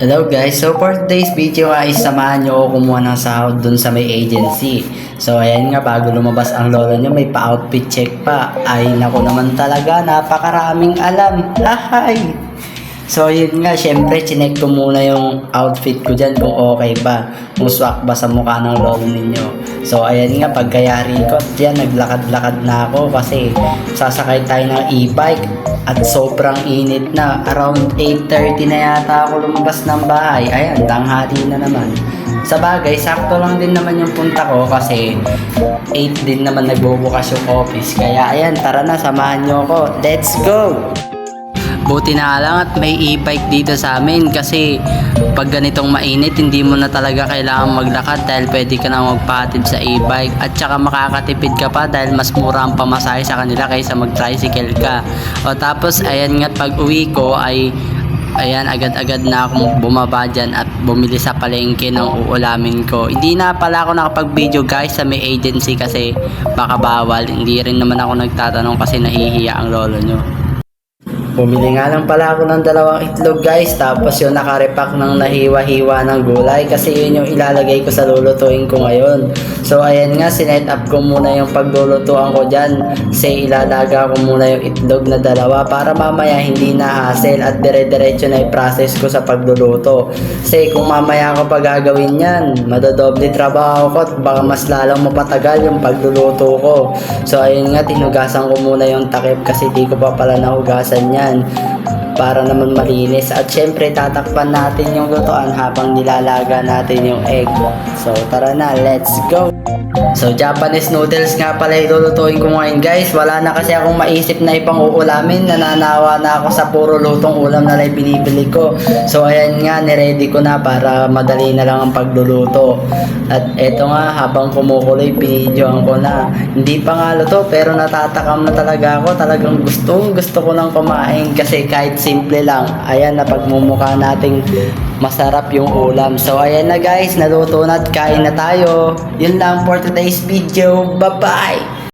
Hello guys, so for today's video ay samahan nyo ako kumuha ng sahod dun sa may agency. So ayan nga, bago lumabas ang lolo nyo may pa-outfit check pa. Ay nako naman talaga, napakaraming alam. Ahay! So yun nga, syempre chinek ko muna yung outfit ko dyan kung okay ba, kung swak ba sa mukha ng lolo ninyo. So ayan nga, pagkayari ko dyan, naglakad-lakad na ako kasi sasakay tayo ng e-bike at sobrang init na. Around 8:30 na yata ako lumabas ng bahay. Ayan, tanghali na naman. Sa bagay, sakto lang din naman yung punta ko kasi 8 din naman nagbubukas yung office. Kaya ayan, tara na, samahan nyo ako. Let's go! Buti na lang at may e-bike dito sa amin kasi pag ganitong mainit hindi mo na talaga kailangan maglakad dahil pwede ka na magpahatid sa e-bike at saka makakatipid ka pa dahil mas mura ang pamasahe sa kanila kaysa mag-tricycle ka. O tapos ayan nga, pag uwi ko ay ayan, agad-agad na akong bumaba dyan at bumili sa palengke ng uulamin ko. Hindi na pala ako nakapag-video guys sa may agency kasi baka bawal. Hindi rin naman ako nagtatanong kasi nahihiya ang lolo nyo. Bumili nga lang pala ako ng 2 itlog guys, tapos yung nakarepack ng nahiwa-hiwa ng gulay kasi yun yung ilalagay ko sa lulutuin ko ngayon. So ayan nga, sinet up ko muna yung paglulutuan ko dyan kasi ilalaga ko muna yung itlog na 2 para mamaya hindi na hassle at dire-diretso na i-process ko sa pagluluto. Kasi kung mamaya ako pa gagawin yan, madodoble trabaho ko at baka mas lalong mapatagal yung pagluluto ko. So ayun nga, tinugasan ko muna yung takip kasi di ko pa pala nahugasan yan para naman malinis. At syempre tatakpan natin yung lutuan habang nilalaga natin yung egg. So tara na, let's go! So Japanese noodles nga pala ilulutuin ko ngayon guys. Wala na kasi akong maisip na ibang uulamin. Nananawa na ako sa puro lutong ulam na lang binibili ko. So ayan nga, niready ko na para madali na lang ang pagluluto. At eto nga, habang kumukuloy binidyoan ko na. Hindi pa nga luto pero natatakam na talaga ako. Talagang gusto ko nang kumain kasi kahit simple lang, ayan na pagmumukha nating masarap yung ulam. So ayan na guys, naluto na at kain na tayo. Yun lang for today's video. Bye bye!